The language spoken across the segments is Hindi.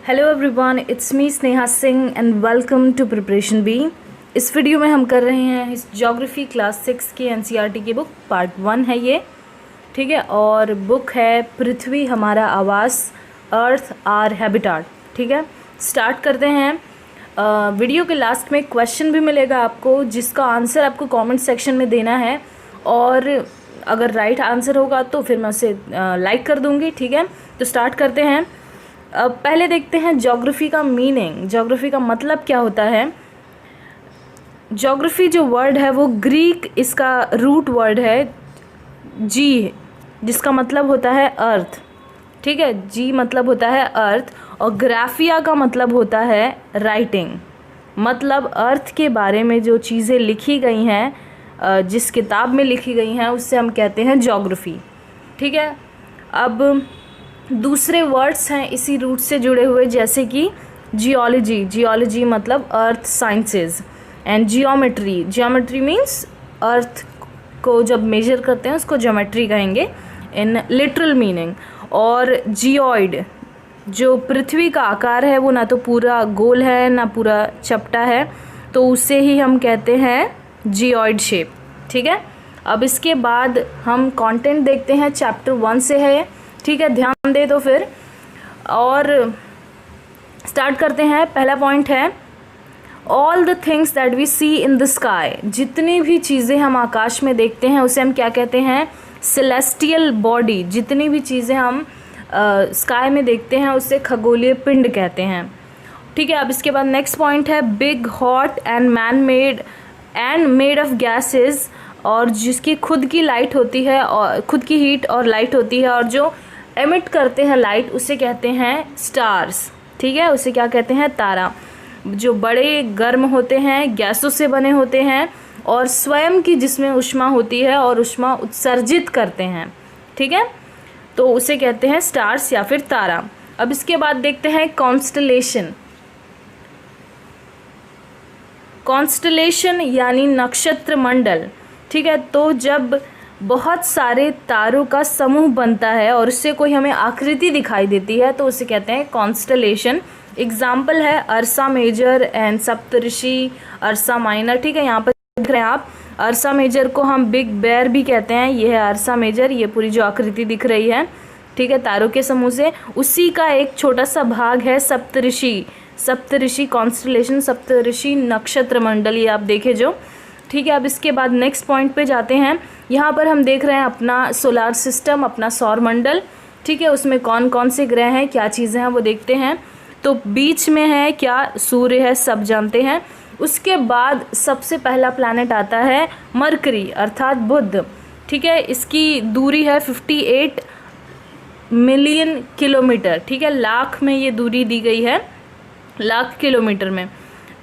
Hello everyone, it's me Sneha Singh and welcome to preparation B. इस वीडियो में हम कर रहे हैं इस ज्योग्राफी क्लास 6 की एनसीईआरटी की बुक पार्ट 1 है ये, ठीक है। और बुक है पृथ्वी हमारा आवास, अर्थ आर हैबिटाट, ठीक है। स्टार्ट करते हैं। वीडियो के लास्ट में क्वेश्चन भी मिलेगा आपको, जिसका आंसर आपको कमेंट सेक्शन में देना है, और अगर राइट आंसर होगा तो फिर मैं उसे लाइक कर दूंगी, ठीक है। तो स्टार्ट करते हैं। अब पहले देखते हैं ज्योग्राफी का मीनिंग, ज्योग्राफी का मतलब क्या होता है। ज्योग्राफी जो वर्ड है वो ग्रीक, इसका रूट वर्ड है जी, जिसका मतलब होता है अर्थ, ठीक है। जी मतलब होता है अर्थ, और ग्राफिया का मतलब होता है राइटिंग। मतलब अर्थ के बारे में जो चीज़ें लिखी गई हैं, जिस किताब में लिखी गई हैं, उससे हम कहते हैं ज्योग्राफी, ठीक है। अब दूसरे वर्ड्स हैं इसी रूट से जुड़े हुए, जैसे कि जियोलॉजी, जियोलॉजी मतलब अर्थ sciences, and geometry, geometry means earth को जब मेजर करते हैं उसको ज्योमेट्री कहेंगे इन लिटरल मीनिंग। और जियोइड, जो पृथ्वी का आकार है वो ना तो पूरा गोल है ना पूरा चपटा है, तो उसे ही हम कहते हैं जियोइड शेप, ठीक है। अब इसके बाद हम कंटेंट देखते हैं, चैप्टर 1 से है, ठीक है। ध्यान दे तो फिर, और स्टार्ट करते हैं। पहला पॉइंट है all the things that we see in the sky. जितनी भी चीज़ें हम आकाश में देखते हैं उसे हम क्या कहते हैं, सेलेस्टियल बॉडी। जितनी भी चीज़ें हम स्काई में देखते हैं उसे खगोलीय पिंड कहते हैं, ठीक है। अब इसके बाद नेक्स्ट पॉइंट है big hot and man made and made of gases, और जिसकी खुद की लाइट होती है और खुद की हीट और लाइट होती है, और जो एमिट करते हैं लाइट उसे कहते हैं स्टार्स, ठीक है। उसे क्या कहते हैं, तारा। जो बड़े गर्म होते हैं, गैसों से बने होते हैं, और स्वयं की जिसमें ऊष्मा होती है और ऊष्मा उत्सर्जित करते हैं, ठीक है, तो उसे कहते हैं स्टार्स या फिर तारा। अब इसके बाद देखते हैं कॉन्स्टलेशन। कॉन्स्टलेशन यानी नक्षत्र मंडल, ठीक है। तो जब बहुत सारे तारों का समूह बनता है और उससे कोई हमें आकृति दिखाई देती है तो उसे कहते हैं कॉन्स्टलेशन। एग्जाम्पल है अर्सा मेजर एंड सप्तऋषि, अर्सा माइनर, ठीक है। यहाँ पर देख रहे हैं आप, अर्सा मेजर को हम बिग बेयर भी कहते हैं। ये है अर्सा मेजर, ये पूरी जो आकृति दिख रही है, ठीक है, तारों के समूह से, उसी का एक छोटा सा भाग है सप्तऋषि। सप्तऋषि कॉन्स्टलेशन, सप्तऋषि नक्षत्र मंडल, ये आप देखे जो, ठीक है। अब इसके बाद नेक्स्ट पॉइंट पे जाते हैं। यहाँ पर हम देख रहे हैं अपना सोलार सिस्टम, अपना सौर मंडल, ठीक है। उसमें कौन कौन से ग्रह हैं, क्या चीज़ें हैं, वो देखते हैं। तो बीच में है क्या, सूर्य है, सब जानते हैं। उसके बाद सबसे पहला प्लैनेट आता है मरकरी अर्थात बुध, ठीक है। इसकी दूरी है 58 मिलियन किलोमीटर, ठीक है। लाख में ये दूरी दी गई है, लाख किलोमीटर में।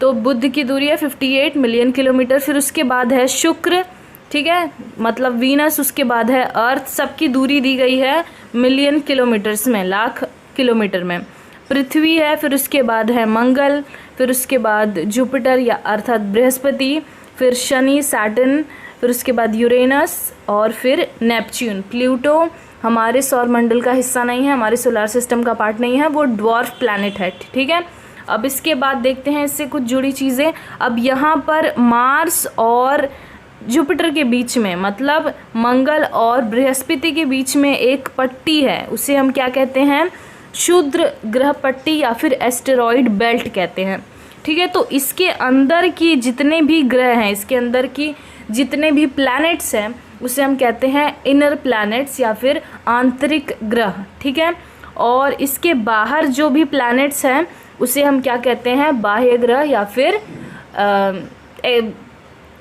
तो बुध की दूरी है 58 मिलियन किलोमीटर। फिर उसके बाद है शुक्र, ठीक है, मतलब वीनस। उसके बाद है अर्थ, सबकी दूरी दी गई है मिलियन किलोमीटर्स में, लाख किलोमीटर में। पृथ्वी है, फिर उसके बाद है मंगल, फिर उसके बाद जुपिटर या अर्थात बृहस्पति, फिर शनि सैटर्न, फिर उसके बाद यूरेनस, और फिर नेपच्यून। प्लूटो हमारे सौर मंडल का हिस्सा नहीं है, हमारे सोलर सिस्टम का पार्ट नहीं है, वो ड्वार्फ प्लैनेट है, ठीक है। अब इसके बाद देखते हैं इससे कुछ जुड़ी चीज़ें। अब यहाँ पर मार्स और जुपिटर के बीच में, मतलब मंगल और बृहस्पति के बीच में एक पट्टी है, उसे हम क्या कहते हैं, क्षुद्र ग्रह पट्टी या फिर एस्टेरॉइड बेल्ट कहते हैं, ठीक है। तो इसके अंदर की जितने भी ग्रह हैं, इसके अंदर की जितने भी प्लैनेट्स हैं, उसे हम कहते हैं इनर प्लैनेट्स या फिर आंतरिक ग्रह, ठीक है। और इसके बाहर जो भी प्लैनेट्स हैं उसे हम क्या कहते हैं, बाह्य ग्रह या फिर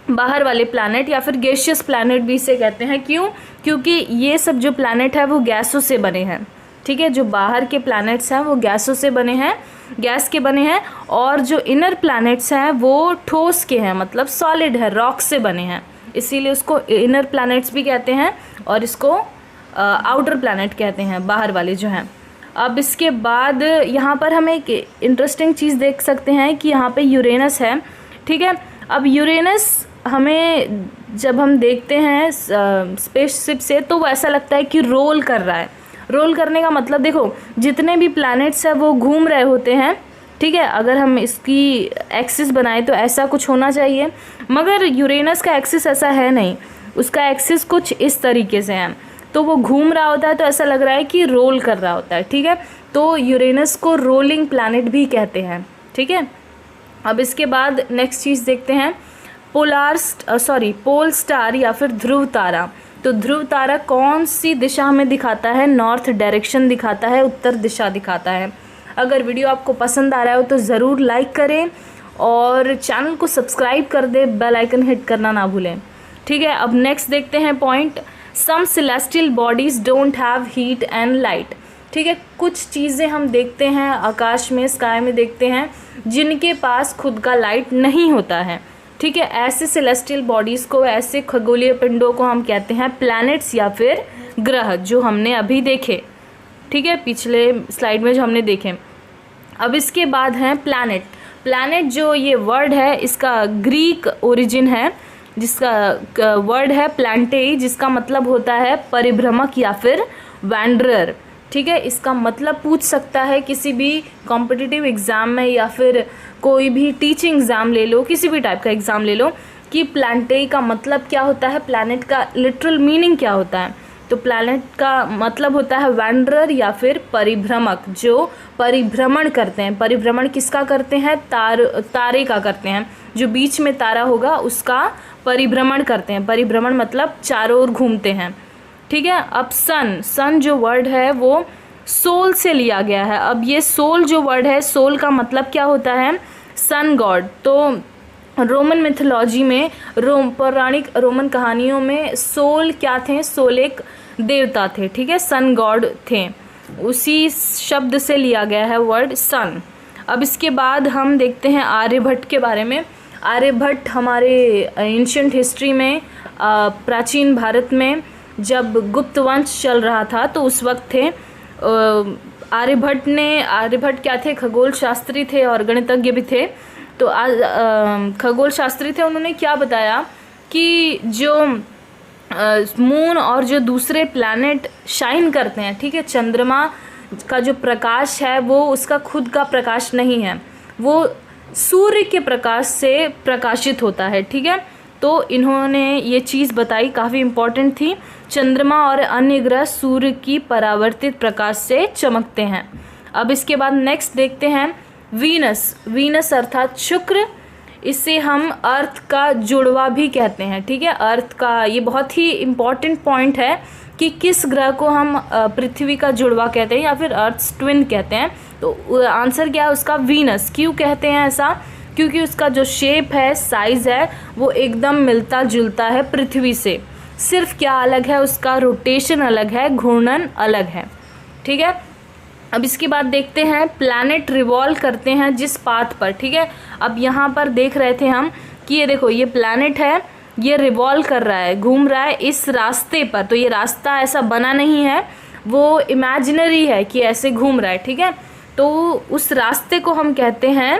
बाहर वाले प्लैनेट या फिर गैसियस प्लैनेट भी इसे कहते हैं। क्यों? क्योंकि ये सब जो प्लैनेट है वो गैसों से बने हैं, ठीक है। जो बाहर के प्लैनेट्स हैं वो गैसों से बने हैं, गैस के बने हैं, और जो इनर प्लैनेट्स हैं वो ठोस के हैं, मतलब सॉलिड है, रॉक से बने हैं, इसीलिए उसको इनर प्लैनेट्स भी कहते हैं, और इसको आउटर प्लैनेट कहते हैं, बाहर वाले जो हैं। अब इसके बाद यहाँ पर हम एक इंटरेस्टिंग चीज़ देख सकते हैं कि यहाँ पे यूरेनस है, ठीक है। अब यूरेनस हमें जब हम देखते हैं स्पेसशिप से तो वो ऐसा लगता है कि रोल कर रहा है, रोल करने का मतलब देखो जितने भी प्लैनेट्स हैं वो घूम रहे होते हैं, ठीक है। अगर हम इसकी एक्सिस बनाएं तो ऐसा कुछ होना चाहिए, मगर यूरेनस का एक्सिस ऐसा है नहीं, उसका एक्सिस कुछ इस तरीके से है। तो वो घूम रहा होता है तो ऐसा लग रहा है कि रोल कर रहा होता है, ठीक है। तो यूरेनस को रोलिंग प्लैनेट भी कहते हैं, ठीक है। अब इसके बाद नेक्स्ट चीज़ देखते हैं पोल स्टार या फिर ध्रुव तारा। तो ध्रुव तारा कौन सी दिशा हमें दिखाता है? नॉर्थ डायरेक्शन दिखाता है, उत्तर दिशा दिखाता है। अगर वीडियो आपको पसंद आ रहा हो तो ज़रूर लाइक करें और चैनल को सब्सक्राइब कर दें, बेल आइकन हिट करना ना भूलें, ठीक है। अब नेक्स्ट देखते हैं point, some celestial bodies don't have heat and light, ठीक है। कुछ चीज़ें हम देखते हैं आकाश में, स्काई में देखते हैं जिनके पास खुद का लाइट नहीं होता है, ठीक है। ऐसे सेलेस्टियल बॉडीज़ को, ऐसे खगोलीय पिंडों को हम कहते हैं प्लैनेट्स या फिर ग्रह, जो हमने अभी देखे, ठीक है, पिछले स्लाइड में जो हमने देखे। अब इसके बाद हैं प्लैनेट। प्लैनेट जो ये वर्ड है इसका ग्रीक ओरिजिन है, जिसका वर्ड है प्लैंटेई, जिसका मतलब होता है परिभ्रमक या फिर वैंडरर, ठीक है। इसका मतलब पूछ सकता है किसी भी कॉम्पिटिटिव एग्ज़ाम में या फिर कोई भी टीचिंग एग्ज़ाम ले लो, किसी भी टाइप का एग्ज़ाम ले लो कि प्लैंटेई का मतलब क्या होता है, प्लैनेट का लिटरल मीनिंग क्या होता है। तो प्लैनेट का मतलब होता है वैंडरर या फिर परिभ्रमक, जो परिभ्रमण करते हैं। परिभ्रमण किसका करते हैं? तारे का करते हैं, जो बीच में तारा होगा उसका परिभ्रमण करते हैं। परिभ्रमण मतलब चारों ओर घूमते हैं, ठीक है। अब सन जो वर्ड है वो सोल से लिया गया है। अब ये सोल जो वर्ड है, सोल का मतलब क्या होता है? Sun god. तो रोमन मिथोलॉजी में, पौराणिक रोमन कहानियों में सोल क्या थे? सोल एक देवता थे, ठीक है, सन गॉड थे, उसी शब्द से लिया गया है वर्ड सन। अब इसके बाद हम देखते हैं आर्यभट्ट के बारे में। आर्यभट्ट हमारे एंशिएंट हिस्ट्री में, प्राचीन भारत में जब गुप्त वंश चल रहा था तो उस वक्त थे। आर्यभट्ट क्या थे? खगोल शास्त्री थे और गणितज्ञ भी थे। तो खगोल शास्त्री थे, उन्होंने क्या बताया कि जो मून और जो दूसरे प्लैनेट शाइन करते हैं, ठीक है, चंद्रमा का जो प्रकाश है वो उसका खुद का प्रकाश नहीं है, वो सूर्य के प्रकाश से प्रकाशित होता है, ठीक है। तो इन्होंने ये चीज़ बताई, काफ़ी इम्पॉर्टेंट थी। चंद्रमा और अन्य ग्रह सूर्य की परावर्तित प्रकाश से चमकते हैं। अब इसके बाद नेक्स्ट देखते हैं वीनस अर्थात शुक्र। इसे हम अर्थ का जुड़वा भी कहते हैं, ठीक है। अर्थ का ये बहुत ही इम्पॉर्टेंट पॉइंट है कि किस ग्रह को हम पृथ्वी का जुड़वा कहते हैं या फिर अर्थ्स ट्विन कहते हैं। तो आंसर क्या है उसका? वीनस। क्यों कहते हैं ऐसा? क्योंकि उसका जो शेप है, साइज़ है, वो एकदम मिलता जुलता है पृथ्वी से। सिर्फ क्या अलग है? उसका रोटेशन अलग है, घूर्णन अलग है, ठीक है। अब इसके बाद देखते हैं प्लैनेट रिवॉल्व करते हैं जिस पाथ पर, ठीक है। अब यहाँ पर देख रहे थे हम कि ये देखो, ये प्लैनेट है, ये रिवॉल्व कर रहा है, घूम रहा है इस रास्ते पर। तो ये रास्ता ऐसा बना नहीं है, वो इमेजिनरी है कि ऐसे घूम रहा है, ठीक है। तो उस रास्ते को हम कहते हैं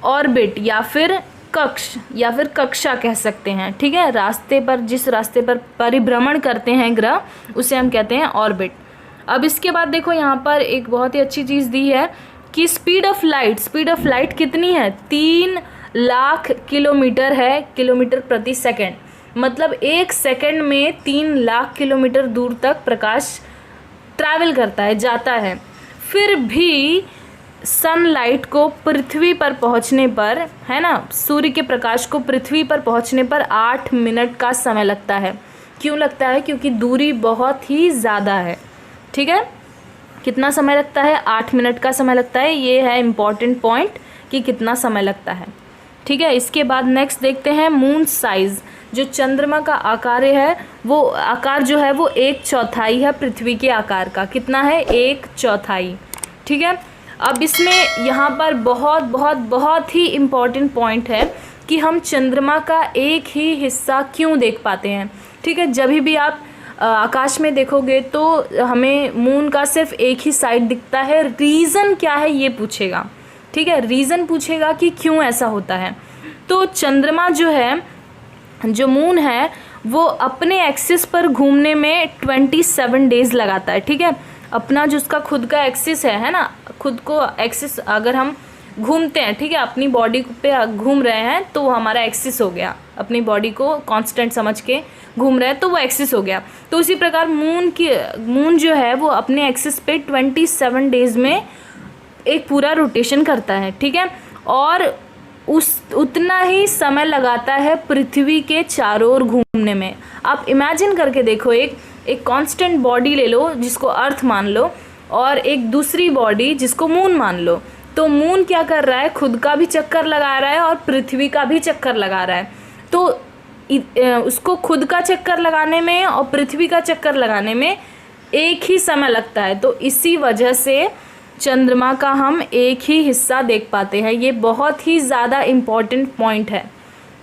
ऑर्बिट या फिर कक्ष या फिर कक्षा कह सकते हैं, ठीक है। रास्ते पर, जिस रास्ते पर परिभ्रमण करते हैं ग्रह, उसे हम कहते हैं ऑर्बिट। अब इसके बाद देखो यहाँ पर एक बहुत ही अच्छी चीज़ दी है कि स्पीड ऑफ लाइट कितनी है? 3 लाख किलोमीटर है, किलोमीटर प्रति सेकंड। मतलब 1 सेकंड में 3 लाख किलोमीटर दूर तक प्रकाश ट्रैवल करता है, जाता है। फिर भी सनलाइट को पृथ्वी पर पहुंचने पर, है ना, सूर्य के प्रकाश को पृथ्वी पर पहुंचने पर 8 मिनट का समय लगता है। क्यों लगता है? क्योंकि दूरी बहुत ही ज़्यादा है, ठीक है। कितना समय लगता है? 8 मिनट का समय लगता है। ये है इम्पॉर्टेंट पॉइंट कि कितना समय लगता है, ठीक है। इसके बाद नेक्स्ट देखते हैं मून साइज़। जो चंद्रमा का आकार है, वो आकार जो है वो 1/4 है पृथ्वी के आकार का। कितना है? 1/4, ठीक है। अब इसमें यहाँ पर बहुत ही इम्पॉर्टेंट पॉइंट है कि हम चंद्रमा का एक ही हिस्सा क्यों देख पाते हैं, ठीक है। जब भी आप आकाश में देखोगे तो हमें मून का सिर्फ एक ही साइड दिखता है। रीज़न क्या है ये पूछेगा, ठीक है, रीज़न पूछेगा कि क्यों ऐसा होता है। तो चंद्रमा जो है, जो मून है, वो अपने एक्सिस पर घूमने में 27 डेज लगाता है। ठीक है, अपना जो उसका खुद का एक्सिस है ना, खुद को एक्सिस अगर हम घूमते हैं, ठीक है, अपनी बॉडी पे घूम रहे हैं तो वो हमारा एक्सिस हो गया, अपनी बॉडी को कांस्टेंट समझ के घूम रहे हैं तो वो एक्सिस हो गया। तो उसी प्रकार मून जो है वो अपने एक्सिस पे 27 डेज में एक पूरा रोटेशन करता है। ठीक है, और उतना ही समय लगाता है पृथ्वी के चारों ओर घूमने में। आप इमेजिन करके देखो, एक कांस्टेंट बॉडी ले लो जिसको अर्थ मान लो, और एक दूसरी बॉडी जिसको मून मान लो। तो मून क्या कर रहा है, खुद का भी चक्कर लगा रहा है और पृथ्वी का भी चक्कर लगा रहा है। तो उसको खुद का चक्कर लगाने में और पृथ्वी का चक्कर लगाने में एक ही समय लगता है। तो इसी वजह से चंद्रमा का हम एक ही हिस्सा देख पाते हैं। ये बहुत ही ज़्यादा इम्पॉर्टेंट पॉइंट है।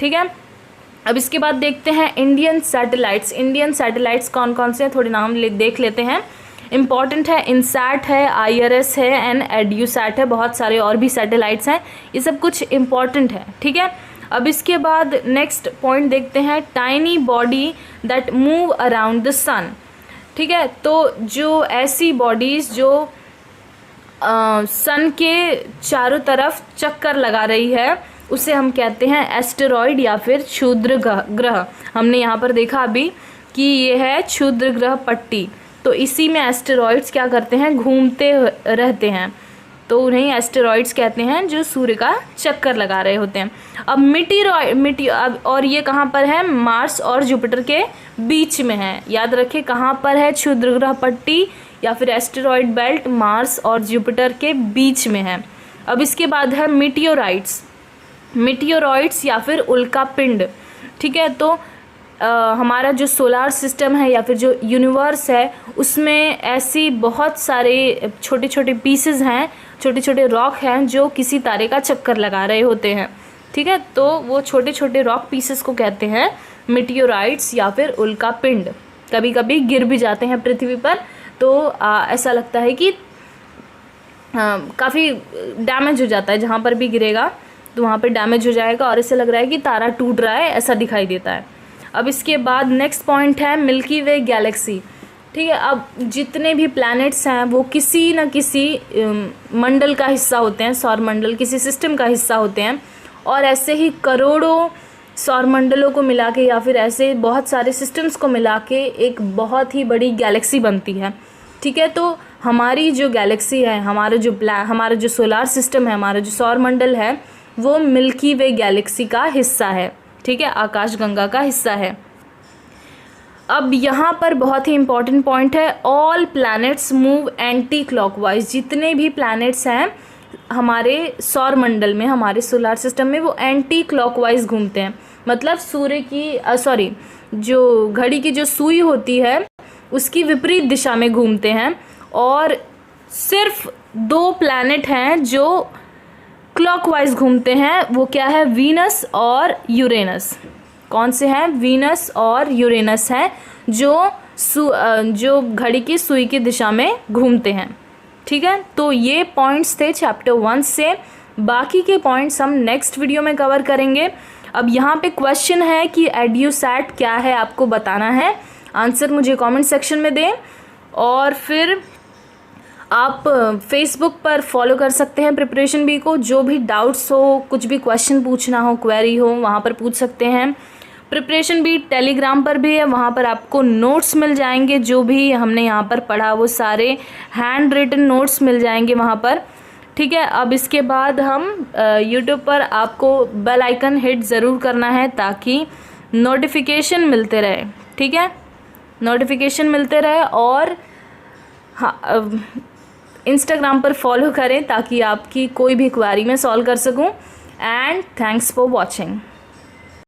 ठीक है, अब इसके बाद देखते हैं इंडियन सैटेलाइट्स। इंडियन सैटेलाइट्स कौन कौन से हैं, थोड़े नाम देख लेते हैं। इम्पॉर्टेंट है, इनसैट है, IRS है एंड एड्यूसैट है, बहुत सारे और भी सैटेलाइट्स हैं। ये सब कुछ इम्पॉर्टेंट है। ठीक है, अब इसके बाद नेक्स्ट पॉइंट देखते हैं, tiny body that move around the sun. ठीक है, तो जो ऐसी बॉडीज़ जो सन के चारों तरफ चक्कर लगा रही है उसे हम कहते हैं एस्टेरॉयड या फिर क्षुद्र ग्रह। हमने यहाँ पर देखा अभी कि ये है क्षुद्र ग्रह पट्टी। तो इसी में एस्टेरॉयड्स क्या करते हैं, घूमते रहते हैं, तो उन्हें एस्टेरॉयड्स कहते हैं जो सूर्य का चक्कर लगा रहे होते हैं। अब और ये कहाँ पर है, मार्स और जुपिटर के बीच में है। याद रखें कहाँ पर है, क्षुद्र ग्रह पट्टी या फिर एस्टेरॉयड बेल्ट मार्स और जुपिटर के बीच में है। अब इसके बाद है मीटियोरॉइड्स या फिर उल्का पिंड। ठीक है, तो हमारा जो सोलार सिस्टम है या फिर जो यूनिवर्स है उसमें ऐसी बहुत सारे छोटे छोटे पीसेस हैं, छोटे छोटे रॉक हैं जो किसी तारे का चक्कर लगा रहे होते हैं। ठीक है, तो वो छोटे छोटे रॉक पीसेस को कहते हैं मीटियोराइट्स या फिर उल्का पिंड। कभी कभी गिर भी जाते हैं पृथ्वी पर, तो ऐसा लगता है कि काफ़ी डैमेज हो जाता है, जहाँ पर भी गिरेगा तो वहाँ पर डैमेज हो जाएगा और ऐसे लग रहा है कि तारा टूट रहा है, ऐसा दिखाई देता है। अब इसके बाद नेक्स्ट पॉइंट है मिल्की वे गैलेक्सी। ठीक है, अब जितने भी प्लैनेट्स हैं वो किसी न किसी मंडल का हिस्सा होते हैं, सौर मंडल किसी सिस्टम का हिस्सा होते हैं, और ऐसे ही करोड़ों सौर मंडलों को मिला के या फिर ऐसे बहुत सारे सिस्टम्स को मिला के एक बहुत ही बड़ी गैलेक्सी बनती है। ठीक है, तो हमारी जो गैलेक्सी है, हमारा जो सोलार सिस्टम है, हमारा जो सौर मंडल है वो मिल्की वे गैलेक्सी का हिस्सा है। ठीक है, आकाशगंगा का हिस्सा है। अब यहाँ पर बहुत ही इम्पॉर्टेंट पॉइंट है, all planets move anti clockwise. जितने भी प्लैनेट्स हैं हमारे सौर मंडल में, हमारे सोलार सिस्टम में, वो एंटी क्लॉकवाइज घूमते हैं। मतलब सूर्य की जो घड़ी की जो सुई होती है उसकी विपरीत दिशा में घूमते हैं। और सिर्फ 2 प्लैनेट हैं जो क्लॉकवाइज घूमते हैं, वो क्या है, वीनस और यूरेनस। कौन से हैं, वीनस और यूरेनस हैं जो घड़ी की सुई की दिशा में घूमते हैं। ठीक है, तो ये पॉइंट्स थे चैप्टर 1 से। बाकी के पॉइंट्स हम नेक्स्ट वीडियो में कवर करेंगे। अब यहाँ पे क्वेश्चन है कि एड्यूसैट क्या है, आपको बताना है। आंसर मुझे कमेंट सेक्शन में दें, और फिर आप फेसबुक पर फॉलो कर सकते हैं प्रिपरेशन बी को। जो भी डाउट्स हो, कुछ भी क्वेश्चन पूछना हो, क्वेरी हो, वहाँ पर पूछ सकते हैं। प्रिपरेशन बी टेलीग्राम पर भी है, वहाँ पर आपको नोट्स मिल जाएंगे, जो भी हमने यहाँ पर पढ़ा वो सारे हैंड रिटन नोट्स मिल जाएंगे वहाँ पर। ठीक है, अब इसके बाद हम यूट्यूब पर आपको बेल आइकन हिट ज़रूर करना है ताकि नोटिफिकेशन मिलते रहे। ठीक है, नोटिफिकेशन मिलते रहे, और हाँ, इंस्टाग्राम पर फॉलो करें ताकि आपकी कोई भी क्वेरी मैं सॉल्व कर सकूं। And thanks for watching.